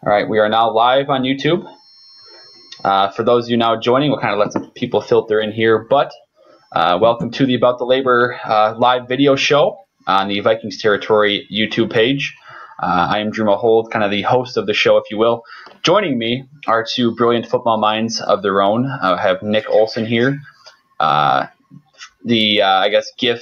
All right, we are now live on YouTube. For those of you now joining, we'll kind of let some people filter in here, but welcome to the About the Labor live video show on the Vikings Territory YouTube page. I am Drew Mahowald, kind of the host of the show, if you will. Joining me are two brilliant football minds of their own. I have Nick Olson here, I guess, GIF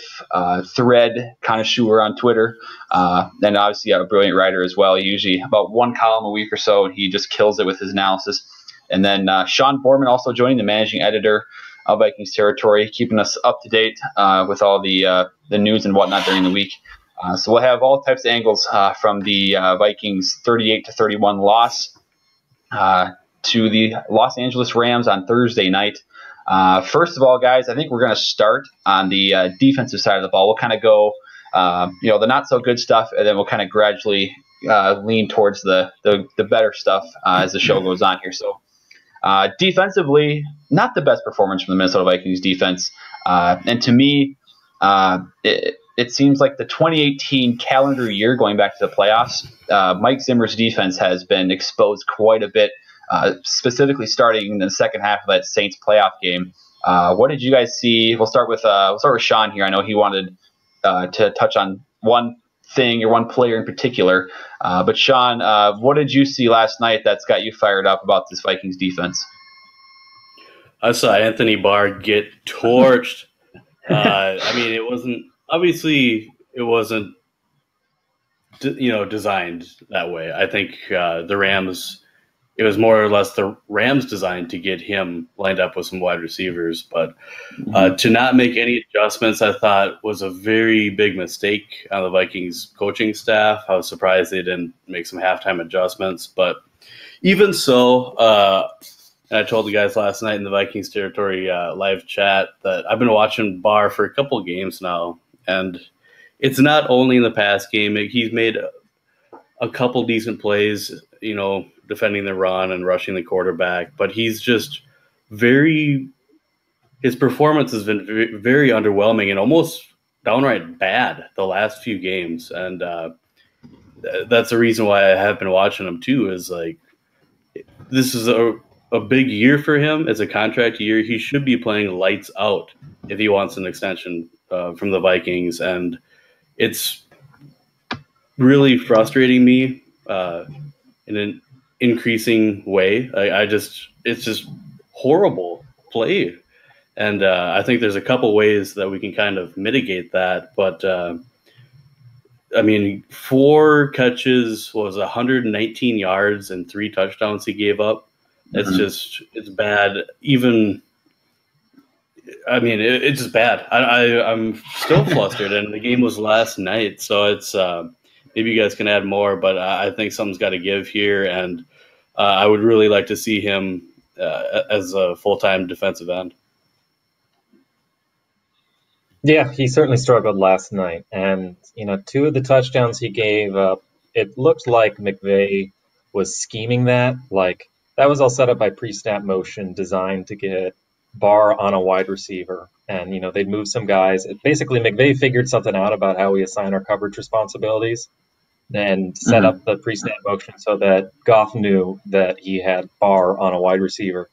thread connoisseur on Twitter, and obviously a brilliant writer as well. Usually about one column a week or so, and he just kills it with his analysis. And then Sean Borman also joining, the managing editor of Vikings Territory, keeping us up to date with all the news and whatnot during the week. So we'll have all types of angles from the Vikings 38-31 loss to the Los Angeles Rams on Thursday night. First of all, guys, I think we're going to start on the defensive side of the ball. We'll kind of go, the not so good stuff, and then we'll kind of gradually lean towards the better stuff as the show goes on here. So defensively, not the best performance from the Minnesota Vikings defense. And to me, it seems like the 2018 calendar year going back to the playoffs, Mike Zimmer's defense has been exposed quite a bit. Specifically starting in the second half of that Saints playoff game. What did you guys see? We'll start with Sean here. I know he wanted to touch on one thing or one player in particular. But Sean, what did you see last night that's got you fired up about this Vikings defense? I saw Anthony Barr get torched. I mean, it wasn't designed that way. I think the Rams. It was more or less the Rams designed to get him lined up with some wide receivers, but to not make any adjustments, I thought was a very big mistake on the Vikings coaching staff. I was surprised they didn't make some halftime adjustments, but even so, and I told the guys last night in the Vikings Territory live chat that I've been watching Barr for a couple of games now, and it's not only in the past game. He's made a couple decent plays, defending the run and rushing the quarterback, but he's just his performance has been very, very underwhelming and almost downright bad the last few games. And that's the reason why I have been watching him too, is like, this is a big year for him. It's a contract year. He should be playing lights out if he wants an extension from the Vikings. And it's really frustrating me in an increasing way. It's just horrible play. And I think there's a couple ways that we can kind of mitigate that. But, 4 catches was 119 yards and 3 touchdowns he gave up. It's bad. It's just bad. I'm still flustered, and the game was last night. So it's maybe you guys can add more, but I think something's got to give here. And I would really like to see him as a full-time defensive end. Yeah, he certainly struggled last night. And, 2 of the touchdowns he gave up, it looked like McVay was scheming that. Like, that was all set up by pre-snap motion designed to get Barr on a wide receiver. And, they'd move some guys. Basically, McVay figured something out about how we assign our coverage responsibilities and set up the pre-snap motion so that Goff knew that he had Barr on a wide receiver.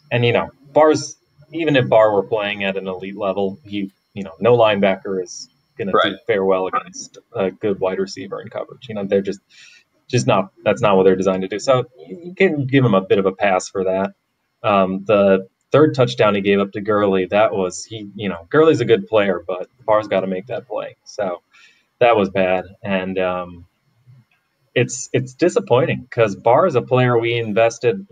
And, even if Barr were playing at an elite level, no linebacker is going to do fare well against a good wide receiver in coverage. They're just not, that's not what they're designed to do. So you can give him a bit of a pass for that. The third touchdown he gave up to Gurley, Gurley's a good player, but Barr's got to make that play. So that was bad. And, it's disappointing because Barr is a player we invested,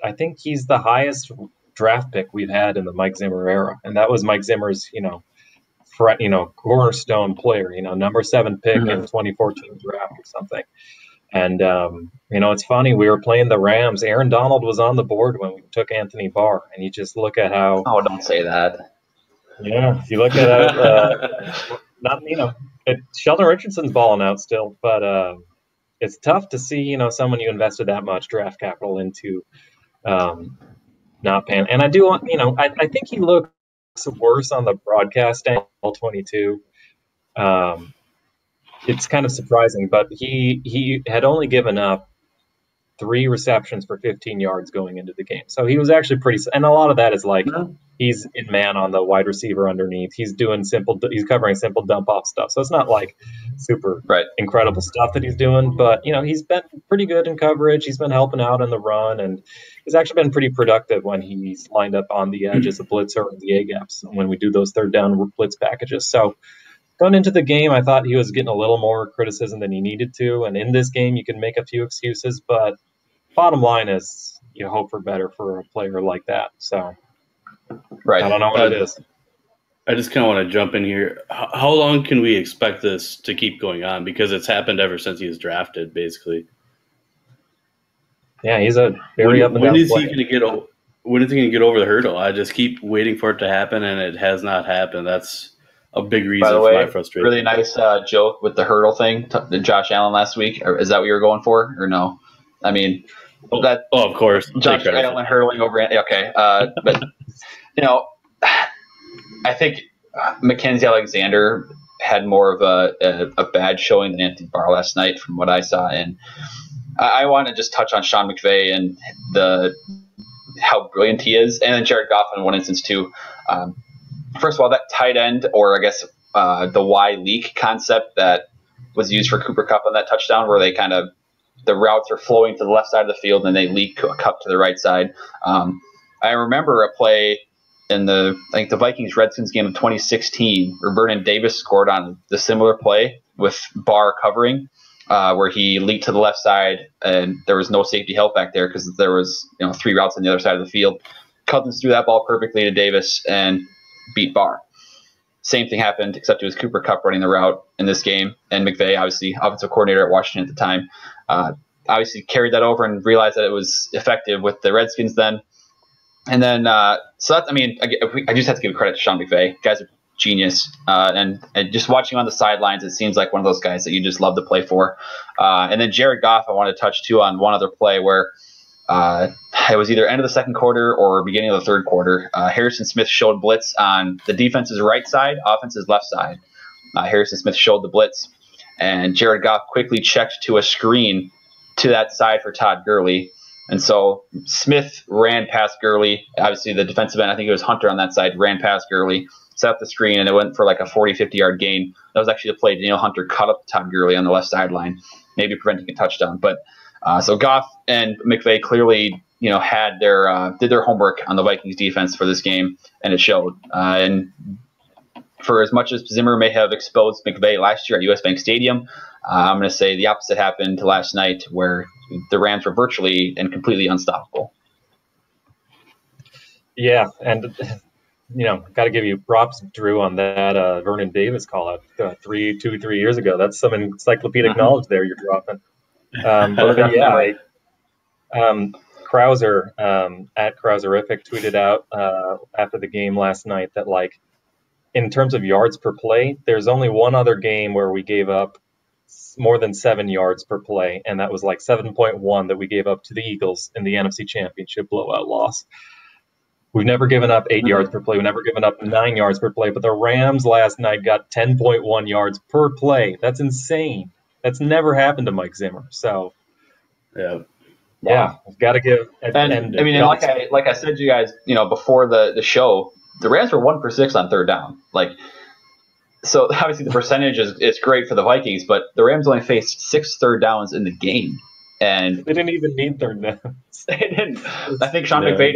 I think he's the highest draft pick we've had in the Mike Zimmer era. And that was Mike Zimmer's, cornerstone player, number 7 pick in 2014 draft or something. And, it's funny, we were playing the Rams. Aaron Donald was on the board when we took Anthony Barr. And you just look at how. Oh, don't say that. Yeah, if you look at how, Sheldon Richardson's balling out still, but it's tough to see, someone you invested that much draft capital into not pan. And I do want, I think he looks worse on the broadcast angle 22. It's kind of surprising, but he had only given up 3 receptions for 15 yards going into the game. So he was actually and a lot of that is like he's in man on the wide receiver underneath. He's covering simple dump off stuff. So it's not like super incredible stuff that he's doing, but he's been pretty good in coverage. He's been helping out in the run, and he's actually been pretty productive when he's lined up on the edge as a blitzer in the A gaps when we do those third down blitz packages. So going into the game, I thought he was getting a little more criticism than he needed to. And in this game, you can make a few excuses, but bottom line is you hope for better for a player like that. So I don't know what it is. I just kind of want to jump in here. How long can we expect this to keep going on? Because it's happened ever since he was drafted, basically. Yeah, he's a very up and down player. When is he going to get over the hurdle? I just keep waiting for it to happen, and it has not happened. That's a big reason for my frustration. Really nice joke with the hurdle thing, Josh Allen last week. Is that what you were going for, or no? I mean, of course, Josh Allen hurling over. Okay, but I think Mackenzie Alexander had more of a bad showing than Anthony Barr last night, from what I saw, and I want to just touch on Sean McVay and how brilliant he is, and then Jared Goff in one instance too. First of all, that tight end, or I guess the Y leak concept that was used for Cooper Kupp on that touchdown, where they the routes are flowing to the left side of the field and they leak Kupp to the right side. I remember a play in the Vikings-Redskins game of 2016 where Vernon Davis scored on the similar play with Barr covering, where he leaked to the left side and there was no safety help back there because there was 3 routes on the other side of the field. Cousins threw that ball perfectly to Davis and beat Barr. Same thing happened, except it was Cooper Kupp running the route in this game, and McVay, obviously offensive coordinator at Washington at the time, obviously carried that over and realized that it was effective with the Redskins then. And then, I just have to give credit to Sean McVay. Guy's a genius, and just watching on the sidelines, it seems like one of those guys that you just love to play for. And then Jared Goff, I want to touch too on one other play where it was either end of the second quarter or beginning of the third quarter. Harrison Smith showed blitz on the defense's right side, offense's left side. Harrison Smith showed the blitz, and Jared Goff quickly checked to a screen to that side for Todd Gurley. And so Smith ran past Gurley. Obviously, the defensive end, I think it was Hunter on that side, ran past Gurley, set up the screen, and it went for like a 40, 50-yard gain. That was actually the play Daniel Hunter cut up Todd Gurley on the left sideline, maybe preventing a touchdown. But so Goff and McVay clearly, had did their homework on the Vikings defense for this game, and it showed. And for as much as Zimmer may have exposed McVay last year at US Bank Stadium, I'm going to say the opposite happened last night, where the Rams were virtually and completely unstoppable. Yeah, and got to give you props, Drew, on that Vernon Davis call out 3 years ago. That's some encyclopedic knowledge there you're dropping. But yeah, Krauser at Krauserific tweeted out after the game last night that, like, in terms of yards per play, there's only one other game where we gave up more than 7 yards per play, and that was like 7.1 that we gave up to the Eagles in the NFC Championship blowout loss. We've never given up 8 yards per play. We've never given up 9 yards per play, but the Rams last night got 10.1 yards per play. That's insane. That's never happened to Mike Zimmer. So, yeah, I've got to give. Like I said to you guys, before the show, the Rams were 1 for 6 on third down. So obviously the percentage is great for the Vikings, but the Rams only faced 6 third downs in the game, and they didn't even need third downs. They didn't. I think Sean McVay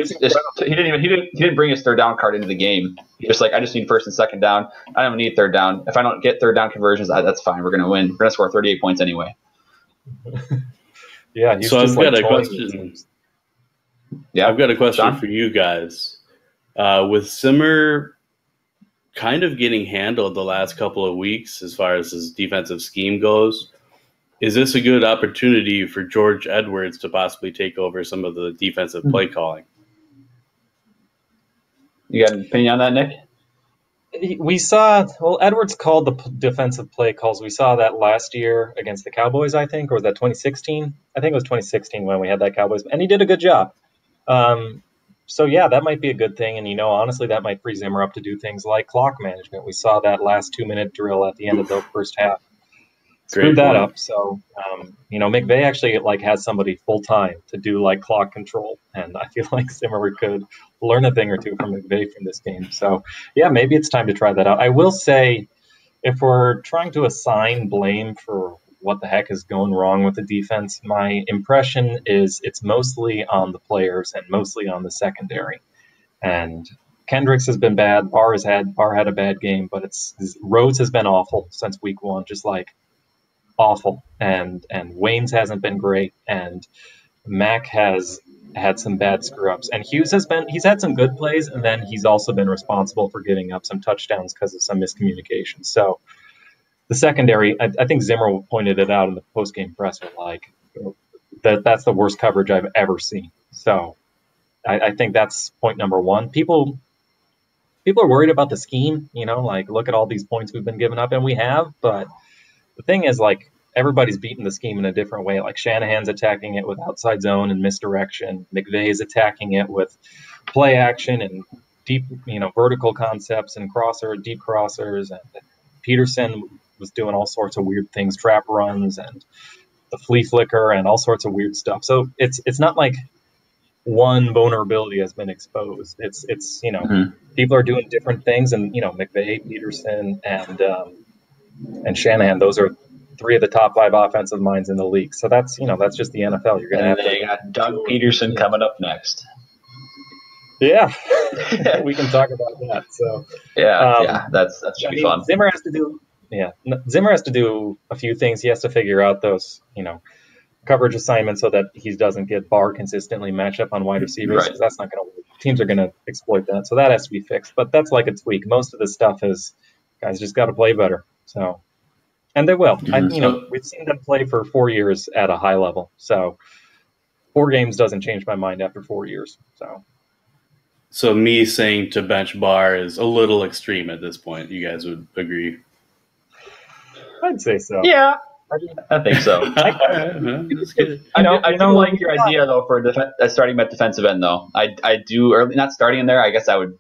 he didn't bring his third down card into the game. He was like, I just need first and second down. I don't need third down. If I don't get third down conversions, that's fine. We're going to win. We're going to score 38 points anyway. Yeah. So I've got a question. Yeah, I've got a question for you guys. With Zimmer kind of getting handled the last couple of weeks as far as his defensive scheme goes, is this a good opportunity for George Edwards to possibly take over some of the defensive play calling? You got an opinion on that, Nick? We saw, Edwards called the defensive play calls. We saw that last year against the Cowboys, I think, or was that 2016? I think it was 2016 when we had that Cowboys, and he did a good job. So, yeah, that might be a good thing. And, honestly, that might free Zimmer up to do things like clock management. We saw that last 2-minute drill at the end of the first half. screwed that up. So, McVay actually has somebody full time to do clock control, and I feel like Zimmer could learn a thing or two from McVay from this game. So, yeah, maybe it's time to try that out. I will say, if we're trying to assign blame for what the heck is going wrong with the defense, my impression is it's mostly on the players and mostly on the secondary. And Kendricks has been bad. Barr had a bad game, but Rhodes has been awful since week one, just awful. And Waynes hasn't been great, and Mack has had some bad screw ups. And Hughes he's had some good plays, and then he's also been responsible for giving up some touchdowns because of some miscommunication. So the secondary, I think Zimmer pointed it out in the post game presser, that's the worst coverage I've ever seen. So I think that's point number one. People are worried about the scheme, look at all these points we've been giving up, and we have, but the thing is, everybody's beating the scheme in a different way. Shanahan's attacking it with outside zone and misdirection. McVay is attacking it with play action and deep, vertical concepts and deep crossers. And Peterson was doing all sorts of weird things, trap runs and the flea flicker and all sorts of weird stuff. So it's not like one vulnerability has been exposed. It's people are doing different things, and McVay, Peterson, and Shanahan, those are three of the top 5 offensive minds in the league. So that's just the NFL. You're gonna they got Doug Peterson coming up next. Yeah, we can talk about that. So that should be fun. Zimmer has to do a few things. He has to figure out those coverage assignments so that he doesn't get Barr consistently matched up on wide receivers. Right. That's not going to work. Teams are going to exploit that. So that has to be fixed. But that's a tweak. Most of the stuff is guys just got to play better. So, and they will. We've seen them play for 4 years at a high level. So 4 games doesn't change my mind after 4 years. So me saying to bench Barr is a little extreme at this point. You guys would agree? I'd say so. Yeah. I think so. I do like your idea though for starting at defensive end though. I do, or not starting in there. I guess I would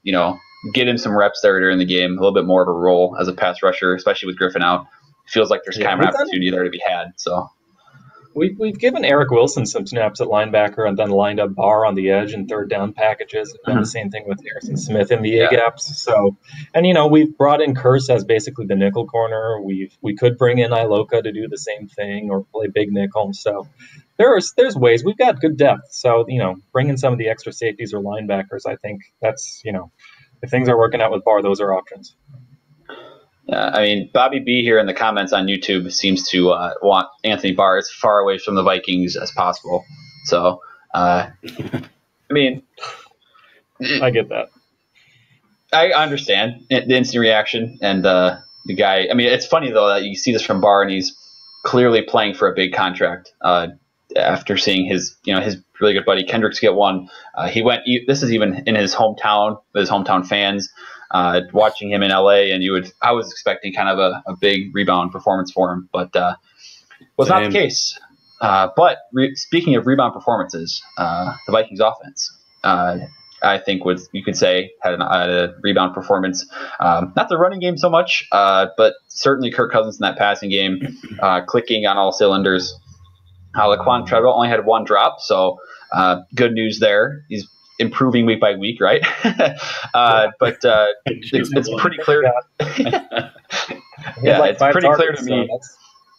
get him some reps there during the game, a little bit more of a role as a pass rusher, especially with Griffin out. Feels like there's kind of an opportunity there to be had. So we've given Eric Wilson some snaps at linebacker and then lined up Barr on the edge and third down packages. And done the same thing with Harrison Smith in the A gaps. So, and we've brought in Curse as basically the nickel corner. We could bring in Iloka to do the same thing or play big nickel. So there's ways. We've got good depth. So bring in some of the extra safeties or linebackers. I think that's if things are working out with Barr, those are options. Bobby B here in the comments on YouTube seems to want Anthony Barr as far away from the Vikings as possible. So, I get that. I understand the instant reaction and the guy. It's funny though that you see this from Barr and he's clearly playing for a big contract. After seeing his really good buddy Kendricks get one, he went. This is even in his hometown with his hometown fans. Watching him in LA, and I was expecting kind of a big rebound performance for him, but was not the case. But speaking of rebound performances, the Vikings offense, I think you could say had a rebound performance. Not the running game so much, but certainly Kirk Cousins in that passing game, clicking on all cylinders. Laquan Treadwell only had 1 drop, so good news there. He's improving week by week, right? But it's pretty clear. It's pretty clear to me.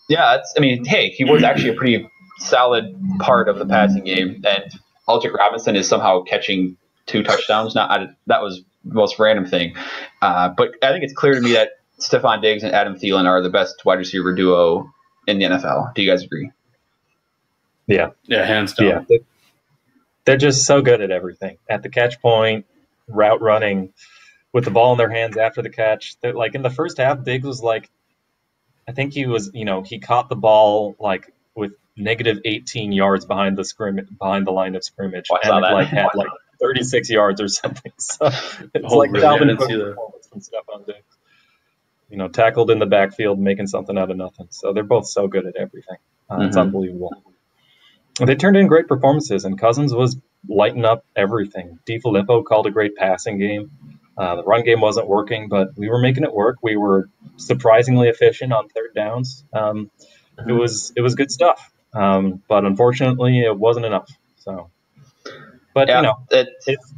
He was actually a pretty solid part of the passing game, and Aldrick Robinson is somehow catching 2 touchdowns. That was the most random thing. But I think it's clear to me that Stephon Diggs and Adam Thielen are the best wide receiver duo in the NFL. Do you guys agree? Yeah, hands down. Yeah. They're just so good at everything. At the catch point, route running, with the ball in their hands after the catch. They're, in the first half, Diggs was I think he was, he caught the ball with negative 18 yards behind the line of scrimmage, and it had 36 yards or something. So it's Dalvin Cook performance from Stephon Diggs. Tackled in the backfield, making something out of nothing. So they're both so good at everything. It's unbelievable. They turned in great performances, and Cousins was lighting up everything. DiFilippo called a great passing game. The run game wasn't working, but we were making it work. We were surprisingly efficient on third downs. it was good stuff. But unfortunately, it wasn't enough. So, but Yeah, it's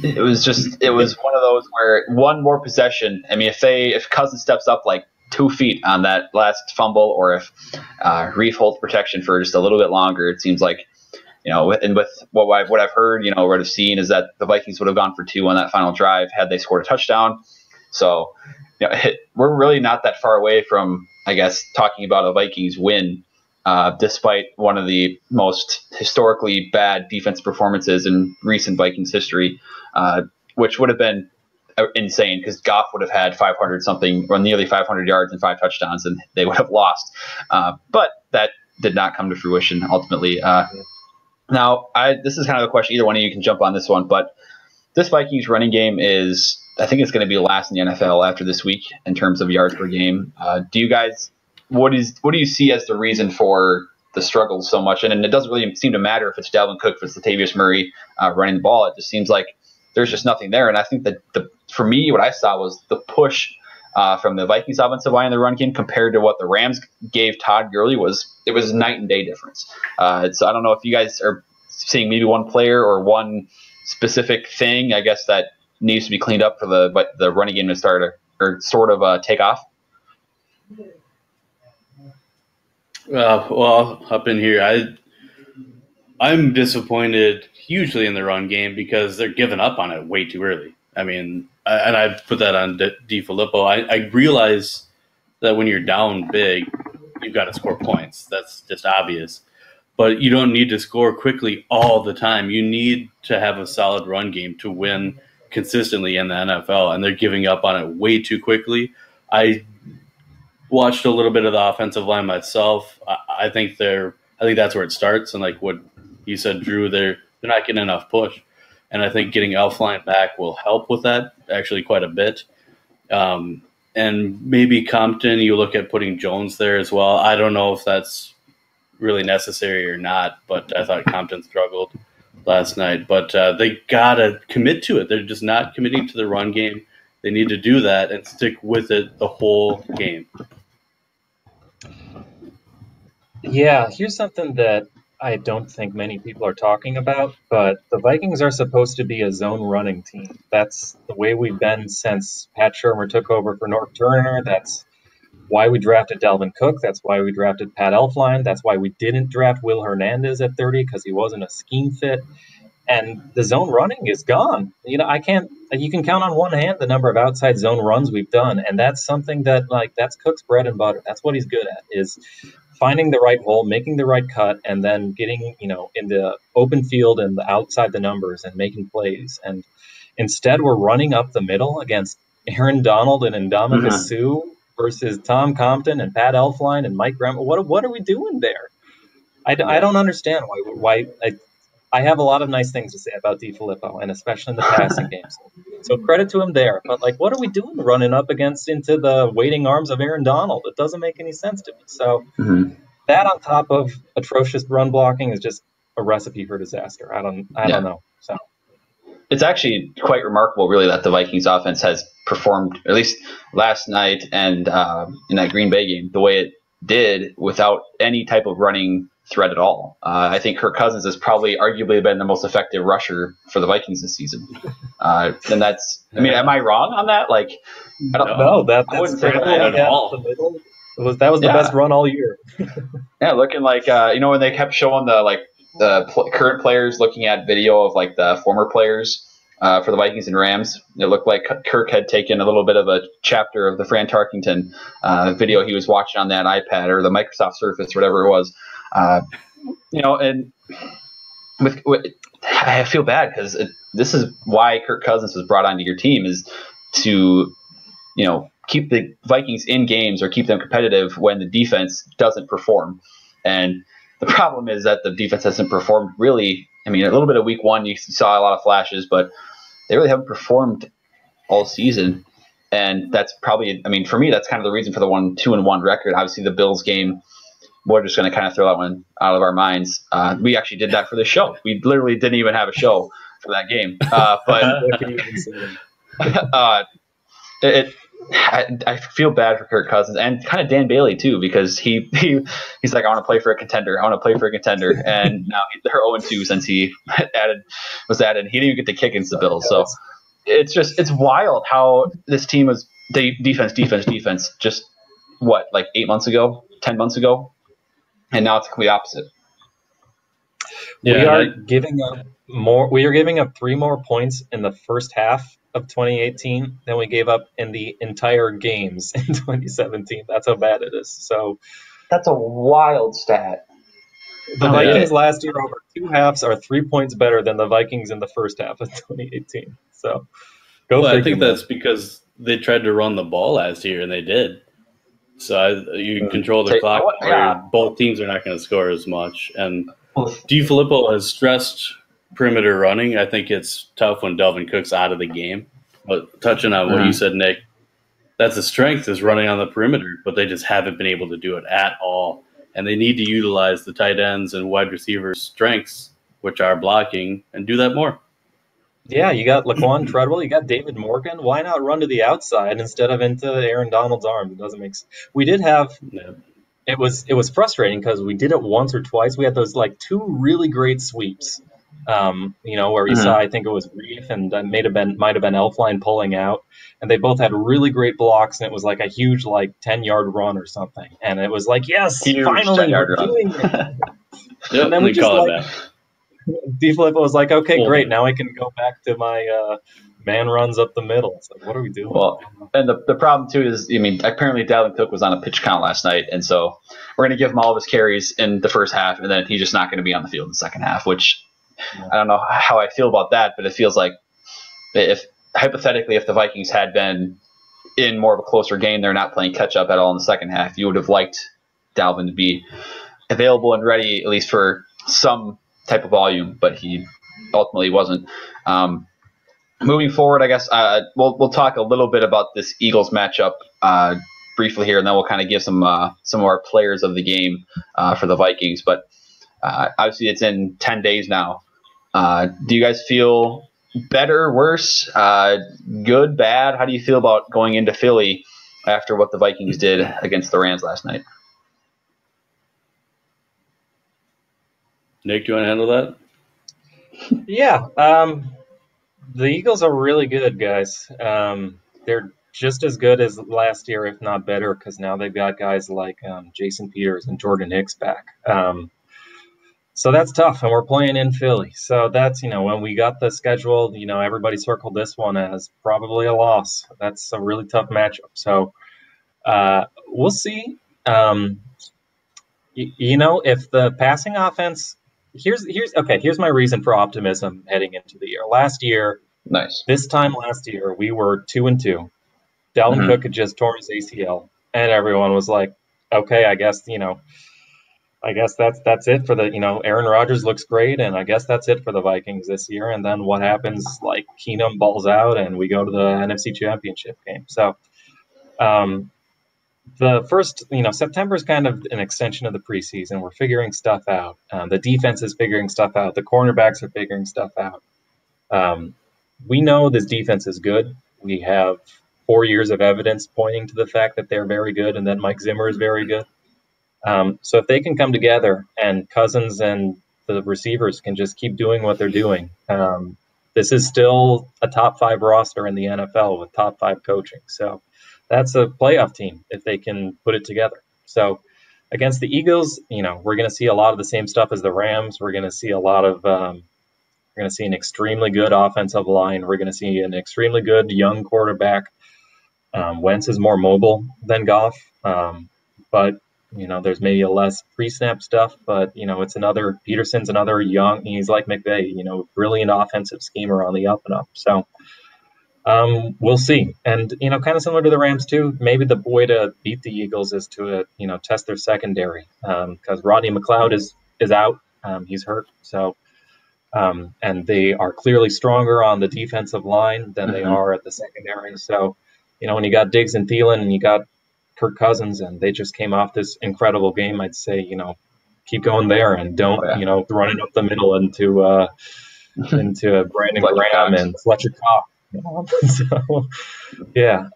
it was one of those where one more possession. I mean, if Cousins steps up like 2 feet on that last fumble, or if Reef holds protection for just a little bit longer, it seems like, and with what I've heard, what I've seen is that the Vikings would have gone for 2 on that final drive had they scored a touchdown. So, we're really not that far away from, I guess, talking about a Vikings win, despite one of the most historically bad defense performances in recent Vikings history, which would have been insane because Goff would have had 500 something, or nearly 500 yards and 5 touchdowns, and they would have lost. But that did not come to fruition ultimately. Now, this is kind of a question. Either one of you can jump on this one, but this Vikings running game I think it's going to be last in the NFL after this week in terms of yards per game. Do you guys, what do you see as the reason for the struggles so much? And it doesn't really seem to matter if it's Dalvin Cook, if it's Latavius Murray running the ball. It just seems like there's just nothing there. And I think that for me, what I saw was the push from the Vikings offensive line in the run game compared to what the Rams gave Todd Gurley was night and day difference. So I don't know if you guys are seeing maybe one player or one specific thing, I guess, that needs to be cleaned up for the running game to start or sort of take off. Well, up in here, I'm disappointed hugely in the run game because they're giving up on it way too early. I mean, and I put that on DiFilippo. I realize that when you're down big, you've got to score points. That's just obvious. But you don't need to score quickly all the time. You need to have a solid run game to win consistently in the NFL, and they're giving up on it way too quickly. I watched a little bit of the offensive line myself. I think that's where it starts, and like what you said, Drew, they're not getting enough push, and I think getting Elflein back will help with that actually quite a bit. And maybe Compton, you look at putting Jones there as well. I don't know if that's really necessary or not, but I thought Compton struggled last night. But they gotta commit to it. They're just not committing to the run game. They need to do that and stick with it the whole game. Yeah, here's something that I don't think many people are talking about, but the Vikings are supposed to be a zone running team. That's the way we've been since Pat Shurmur took over for North Turner. That's why we drafted Dalvin Cook. That's why we drafted Pat Elflein. That's why we didn't draft Will Hernandez at 30 because he wasn't a scheme fit. And the zone running is gone. You can count on one hand the number of outside zone runs we've done. And that's something that, that's Cook's bread and butter. That's what he's good at, is finding the right hole, making the right cut, and then getting, in the open field and outside the numbers and making plays. And instead, we're running up the middle against Aaron Donald and Ndamukong Suh versus Tom Compton and Pat Elflein and Mike Graham. What are we doing there? I don't understand why. I have a lot of nice things to say about DiFilippo, and especially in the passing games. So credit to him there. But what are we doing running up into the waiting arms of Aaron Donald? It doesn't make any sense to me. So that on top of atrocious run blocking is just a recipe for disaster. I don't know. So it's actually quite remarkable, really, that the Vikings offense has performed, at least last night and in that Green Bay game, the way it did without any type of running threat at all. I think Kirk Cousins has probably arguably been the most effective rusher for the Vikings this season. And that's, am I wrong on that? I don't know. That's say that at all. That was the best run all year. Yeah, looking like, when they kept showing the current players, looking at video of the former players for the Vikings and Rams, it looked like Kirk had taken a little bit of a chapter of the Fran Tarkington video he was watching on that iPad or the Microsoft Surface, whatever it was. And I feel bad because this is why Kirk Cousins was brought onto your team, is to, keep the Vikings in games or keep them competitive when the defense doesn't perform. And the problem is that the defense hasn't performed really. A little bit of week one, you saw a lot of flashes, but they really haven't performed all season. And that's probably, for me, that's kind of the reason for the 2-1 record. Obviously, the Bills game, we're just going to kind of throw that one out of our minds. We actually did that for the show. We literally didn't even have a show for that game. But I feel bad for Kirk Cousins and kind of Dan Bailey too, because he's like, I want to play for a contender. I want to play for a contender, and now they're 0-2 since he was added. He didn't even get the kick against the Bills, so it's wild how this team was defense. Just what, like 8 months ago, 10 months ago, and now it's the complete opposite. We are giving up more. We are giving up 3 more points in the first half of 2018 than we gave up in the entire games in 2017. That's how bad it is. So that's a wild stat. The Vikings last year over 2 halves are 3 points better than the Vikings in the first half of 2018. So I think that's because they tried to run the ball last year, and they did. So you control the clock. Both teams are not going to score as much. And DiFilippo has stressed perimeter running. I think it's tough when Dalvin Cook's out of the game. But touching on what you said, Nick, that's a strength, is running on the perimeter, but they just haven't been able to do it at all. And they need to utilize the tight ends and wide receivers' strengths, which are blocking, and do that more. Yeah, you got Laquan Treadwell, you got David Morgan. Why not run to the outside instead of into Aaron Donald's arms? It doesn't make sense. We did have it was frustrating because we did it once or twice. We had those like 2 really great sweeps. Where you saw, I think it was Reef and might have been Elfline pulling out, and they both had really great blocks, and it was like a huge 10-yard run or something, and it was like, yes, huge, finally we're doing it. And then we just DiFilippo was like, okay, great, now I can go back to my man runs up the middle. It's like, what are we doing? Well, and the problem too is, apparently Dalvin Cook was on a pitch count last night, and so we're going to give him all of his carries in the first half, and then he's just not going to be on the field in the second half, which I don't know how I feel about that, but it feels like if the Vikings had been in more of a closer game, they're not playing catch up at all in the second half, you would have liked Dalvin to be available and ready at least for some type of volume, but he ultimately wasn't. Moving forward, I guess we'll talk a little bit about this Eagles matchup briefly here, and then we'll kind of give some of our players of the game for the Vikings. But obviously, it's in 10 days now. Do you guys feel better, worse, good, bad? How do you feel about going into Philly after what the Vikings did against the Rams last night? Nick, do you want to handle that? Yeah. The Eagles are really good, guys. They're just as good as last year, if not better, because now they've got guys like Jason Peters and Jordan Hicks back. So that's tough, and we're playing in Philly. So that's, when we got the schedule, everybody circled this one as probably a loss. That's a really tough matchup. So we'll see. If the passing offense, here's my reason for optimism heading into the year. Last year, this time last year, we were 2-2. Dalvin Cook had just torn his ACL, and everyone was like, okay, I guess that's it for the, Aaron Rodgers looks great, and I guess that's it for the Vikings this year. And then what happens? Like, Keenum balls out, and we go to the NFC Championship game. So the first, September is kind of an extension of the preseason. We're figuring stuff out. The defense is figuring stuff out. The cornerbacks are figuring stuff out. We know this defense is good. We have 4 years of evidence pointing to the fact that they're very good and that Mike Zimmer is very good. So if they can come together and Cousins and the receivers can just keep doing what they're doing, this is still a top 5 roster in the NFL with top 5 coaching. So that's a playoff team if they can put it together. So against the Eagles, we're going to see a lot of the same stuff as the Rams. We're going to see we're going to see an extremely good offensive line. We're going to see an extremely good young quarterback. Wentz is more mobile than Goff, but there's maybe a less pre-snap stuff, but, it's Peterson's another young, he's like McVay, brilliant offensive schemer on the up and up. So we'll see. And, kind of similar to the Rams too, maybe the way to beat the Eagles is to, test their secondary, because Rodney McLeod is out. He's hurt. So, and they are clearly stronger on the defensive line than they are at the secondary. So, when you got Diggs and Thielen and you got Kirk Cousins, and they just came off this incredible game, I'd say, keep going there and don't, run it up the middle into Brandon Graham and Fletcher Cox. So, yeah.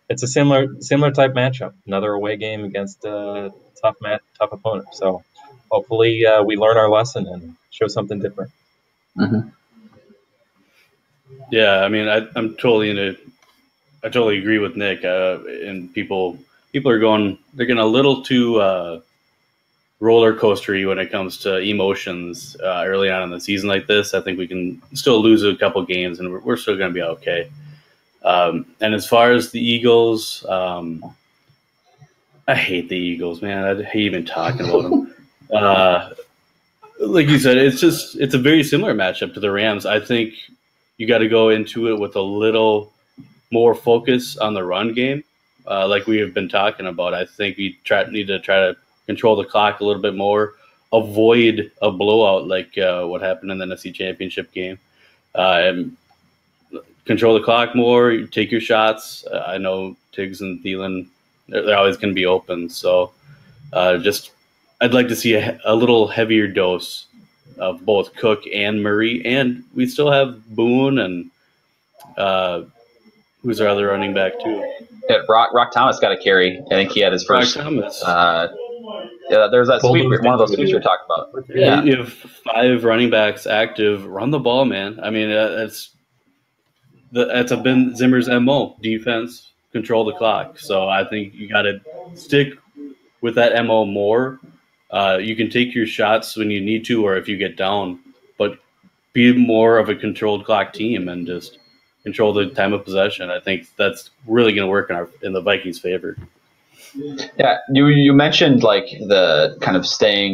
it's a similar type matchup. Another away game against a tough opponent. So hopefully we learn our lesson and show something different. Mm-hmm. Yeah, I mean, I'm totally into. I totally agree with Nick. And people are going. They're getting a little too roller coastery when it comes to emotions early on in the season like this. I think we can still lose a couple games, and we're still going to be okay. And as far as the Eagles, I hate the Eagles, man. I hate even talking about them. Like you said, it's a very similar matchup to the Rams. I think you got to go into it with a little more focus on the run game, like we have been talking about. I think we need to try to control the clock a little bit more, avoid a blowout like what happened in the NFC Championship game, and control the clock more. Take your shots. I know Tiggs and Thielen, they're always going to be open. So I'd like to see a little heavier dose of both Cook and Murray, and we still have Boone and who's our other running back too? Yeah, Rock Thomas got a carry. I think he had his first. Rock Thomas. Yeah, there's that sweep. One of those sweeps we were talking about. Yeah, you have 5 running backs active. Run the ball, man. I mean, that's a Ben Zimmer's MO. Defense, control the clock. So I think you got to stick with that MO more. You can take your shots when you need to, or if you get down, but be more of a controlled clock team and just control the time of possession. I think that's really going to work in the Vikings' favor. Yeah, you mentioned like the kind of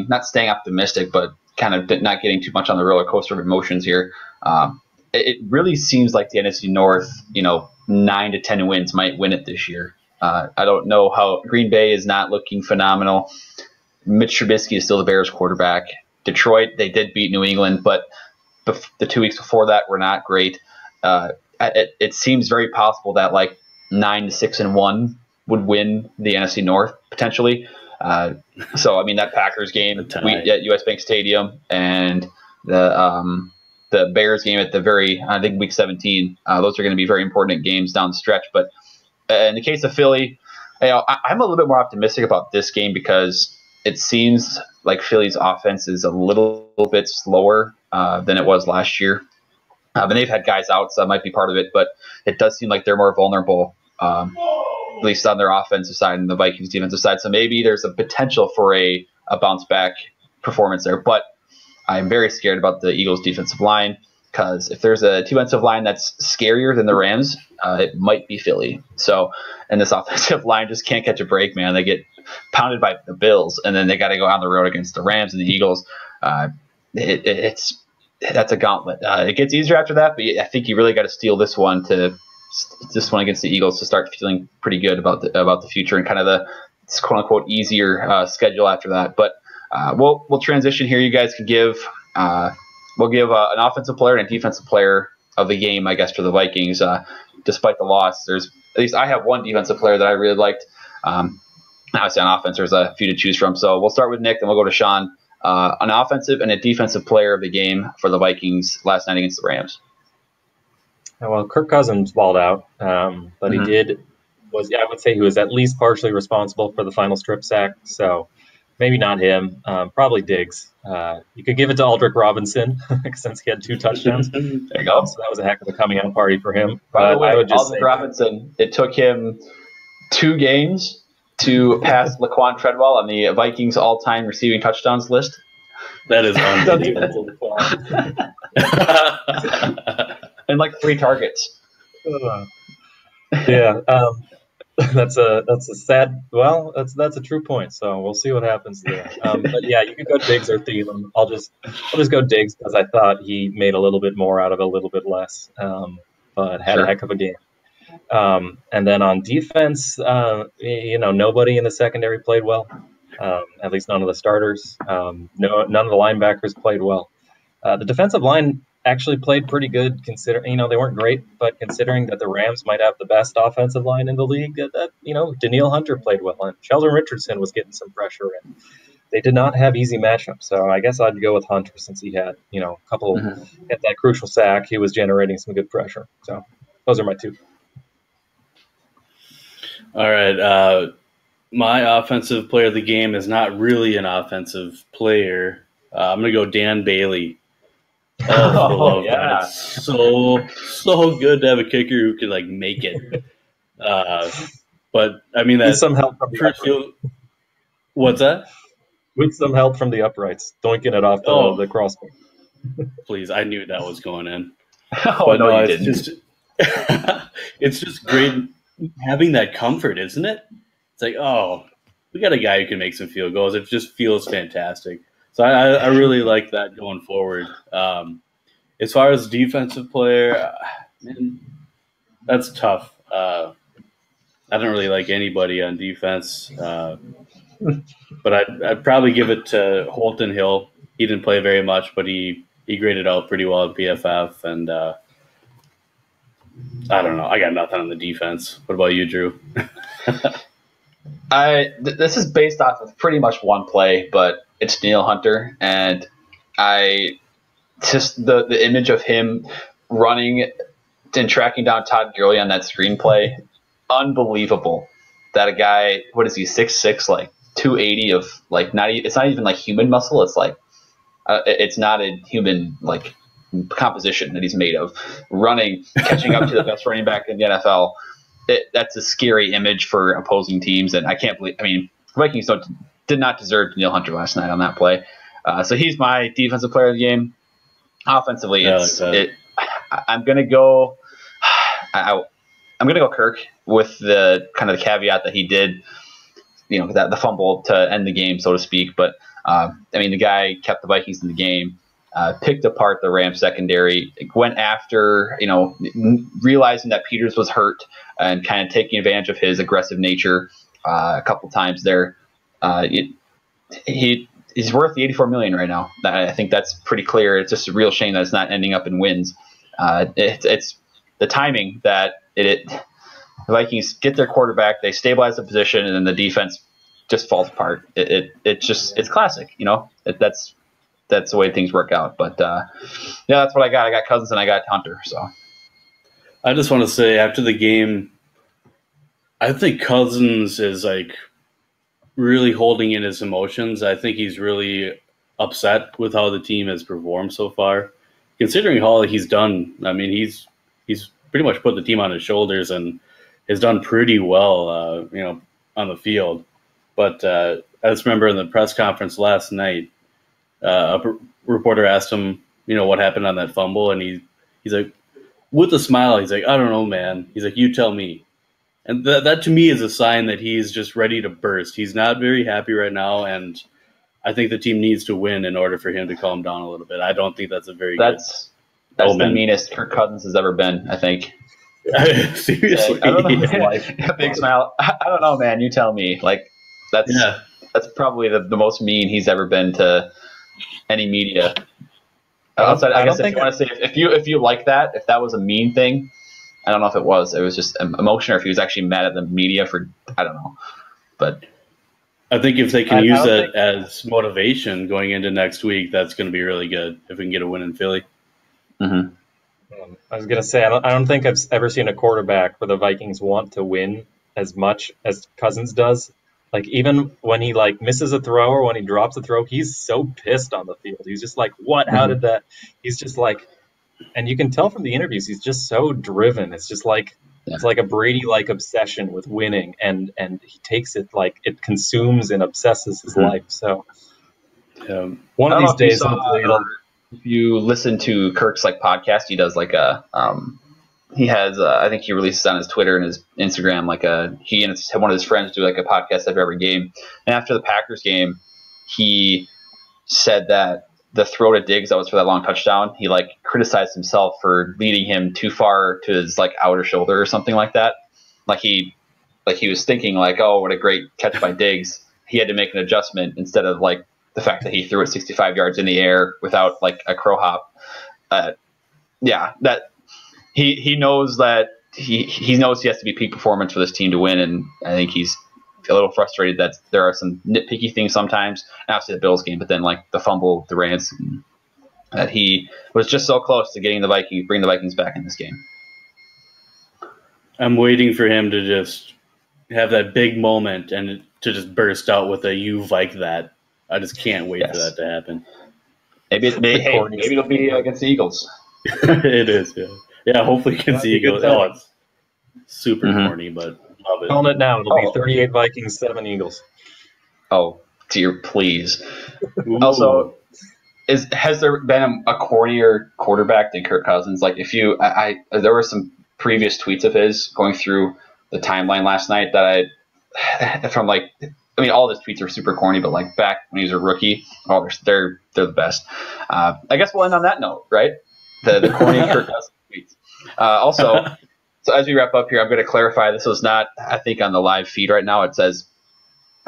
not staying optimistic, but kind of not getting too much on the roller coaster of emotions here. It really seems like the NFC North, 9 to 10 wins might win it this year. I don't know how Green Bay is not looking phenomenal. Mitch Trubisky is still the Bears quarterback. Detroit, they did beat New England, but the 2 weeks before that were not great. It seems very possible that like 9 to 6-1 would win the NFC North potentially. So I mean that Packers game at US Bank Stadium and the Bears game at I think week 17. Those are going to be very important games down the stretch. But in the case of Philly, I'm a little bit more optimistic about this game because it seems like Philly's offense is a little bit slower than it was last year. And they've had guys out, so that might be part of it. But it does seem like they're more vulnerable, at least on their offensive side and the Vikings defensive side. So maybe there's a potential for a bounce back performance there. But I'm very scared about the Eagles defensive line because if there's a defensive line that's scarier than the Rams, it might be Philly. So, and this offensive line just can't catch a break, man. They get pounded by the Bills, and then they got to go on the road against the Rams and the Eagles. That's a gauntlet. It gets easier after that, but I think you really got to steal this one against the Eagles to start feeling pretty good about the future and kind of the quote unquote easier schedule after that. But we'll transition here. You guys can give we'll give an offensive player and a defensive player of the game, I guess, for the Vikings. Despite the loss, at least I have one defensive player that I really liked. Obviously on offense, there's a few to choose from. So we'll start with Nick, then we'll go to Sean. An offensive and a defensive player of the game for the Vikings last night against the Rams. Well, Kirk Cousins balled out, but I would say he was at least partially responsible for the final strip sack. So maybe not him. Probably Diggs. You could give it to Aldrick Robinson since he had 2 touchdowns. There you go. So that was a heck of a coming out party for him. By the way, Aldrick Robinson, it took him 2 games to pass Laquan Treadwell on the Vikings all-time receiving touchdowns list. That is unbelievable. And like 3 targets. Yeah, that's a sad. Well, that's a true point. So we'll see what happens there. But yeah, you could go Diggs or Thielen. I'll just go Diggs because I thought he made a little bit more out of a little bit less, but had a heck of a game. And then on defense, nobody in the secondary played well. At least none of the starters. None of the linebackers played well. The defensive line actually played pretty good, considering they weren't great, but considering that the Rams might have the best offensive line in the league, Danielle Hunter played well, and Sheldon Richardson was getting some pressure, and they did not have easy matchups. So I guess I'd go with Hunter since he had a couple at that crucial sack. He was generating some good pressure. So those are my 2. All right. My offensive player of the game is not really an offensive player. I'm going to go Dan Bailey. Oh, for the love of God. yeah. It's so good to have a kicker who can, like, make it. But, I mean, With that some help from the first uprights. field. What's that? With some help from the uprights, doinking it off Oh, the crossbar. please. I knew that was going in. Oh, But no, no, you it's didn't. just it's just great having that comfort, isn't it? It's like, oh, we got a guy who can make some field goals. It just feels fantastic. So I really like that going forward. As far as defensive player, man, that's tough. I don't really like anybody on defense, but I'd probably give it to Holton Hill. He didn't play very much, but he graded out pretty well at PFF, and I don't know. I got nothing on the defense. What about you, Drew? This is based off of pretty much one play, but it's Danielle Hunter, and I just the image of him running and tracking down Todd Gurley on that screenplay, unbelievable. That a guy, what is he, 6'6", like 280 of like it's not even like human muscle. It's like it's not a human like composition that he's made of. Running, catching up to the best running back in the NFL. That's a scary image for opposing teams, and I can't believe. I mean, Vikings did not deserve Danielle Hunter last night on that play. So he's my defensive player of the game. Offensively, I'm gonna go. I'm gonna go Kirk with the kind of the caveat that he did, that the fumble to end the game, so to speak. But I mean, the guy kept the Vikings in the game. Picked apart the Rams secondary, went after, realizing that Peters was hurt and kind of taking advantage of his aggressive nature a couple times there. He's worth the $84 million right now. I think that's pretty clear. It's just a real shame that it's not ending up in wins. It's the timing that the Vikings get their quarterback, they stabilize the position, and then the defense just falls apart. It's classic, that's the way things work out. But that's what I got. I got Cousins and I got Hunter. So I just want to say after the game, I think Cousins is like really holding in his emotions. I think he's really upset with how the team has performed so far, considering all he's done. I mean, he's pretty much put the team on his shoulders and has done pretty well, on the field. But I just remember in the press conference last night, a reporter asked him, what happened on that fumble, and he's like, with a smile, he's like, I don't know, man. He's like, you tell me. And that to me is a sign that he's just ready to burst. He's not very happy right now, and I think the team needs to win in order for him to calm down a little bit. I don't think that's a very good the meanest Kirk Cousins has ever been, I think. Seriously. I don't know, like a big smile. I don't know, man. You tell me. Like that's probably the most mean he's ever been to any media. Outside, I guess if you want to say if you like that, if that was a mean thing, I don't know if it was. It was just emotion, or if he was actually mad at the media for, I don't know. But I think if they can use that as motivation going into next week, that's going to be really good if we can get a win in Philly. Mm-hmm. I was gonna say I don't think I've ever seen a quarterback where the Vikings want to win as much as Cousins does. Like even when he misses a throw or when he drops a throw, he's so pissed on the field. He's just like, "What? How did that?" He's just like, and you can tell from the interviews, he's just so driven. It's just like it's like a Brady-like obsession with winning, and he takes it like it consumes and obsesses his life. So one of these days, hopefully, if you listen to Kirk's podcast, he does he has I think he releases on his Twitter and his Instagram he and one of his friends do a podcast after every game. And after the Packers game, he said that the throw to Diggs that was for that long touchdown, he criticized himself for leading him too far to his outer shoulder or something like that. He was thinking oh, what a great catch by Diggs. He had to make an adjustment instead of the fact that he threw it 65 yards in the air without a crow hop. That he knows that he knows he has to be peak performance for this team to win, and I think he's a little frustrated that there are some nitpicky things sometimes. After the Bills game, but then the fumble, the Rams, that he was just so close to getting bring the Vikings back in this game. I'm waiting for him to just have that big moment and to just burst out with a "you Vike that." I just can't wait for that to happen. Maybe it'll be against the Eagles. It is, yeah. Hopefully against the Eagles. Oh, it's super corny, but love it. Calling it now. It'll be 38 Vikings, 7 Eagles. Oh dear, please. Also, has there been a cornier quarterback than Kirk Cousins? Like, if you, there were some previous tweets of his going through the timeline last night that from like, I mean, all his tweets are super corny, but like back when he was a rookie, they're the best. I guess we'll end on that note, right? The corny Kirk Cousins tweets. Also, so as we wrap up here, I'm going to clarify this was not, I think, on the live feed right now. It says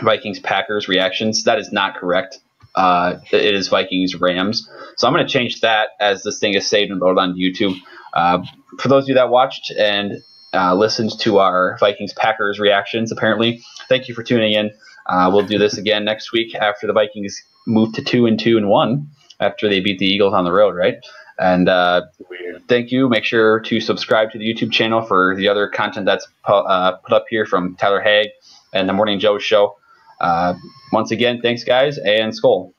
Vikings-Packers Reactions. That is not correct. It is Vikings-Rams. So I'm going to change that as this thing is saved and loaded on YouTube. For those of you that watched and listened to our Vikings-Packers Reactions, apparently, thank you for tuning in. We'll do this again next week after the Vikings move to 2-2-1 after they beat the Eagles on the road, right? And thank you. Make sure to subscribe to the YouTube channel for the other content that's put up here from Tyler Haig and the Morning Joe Show. Once again, thanks, guys, and Skol.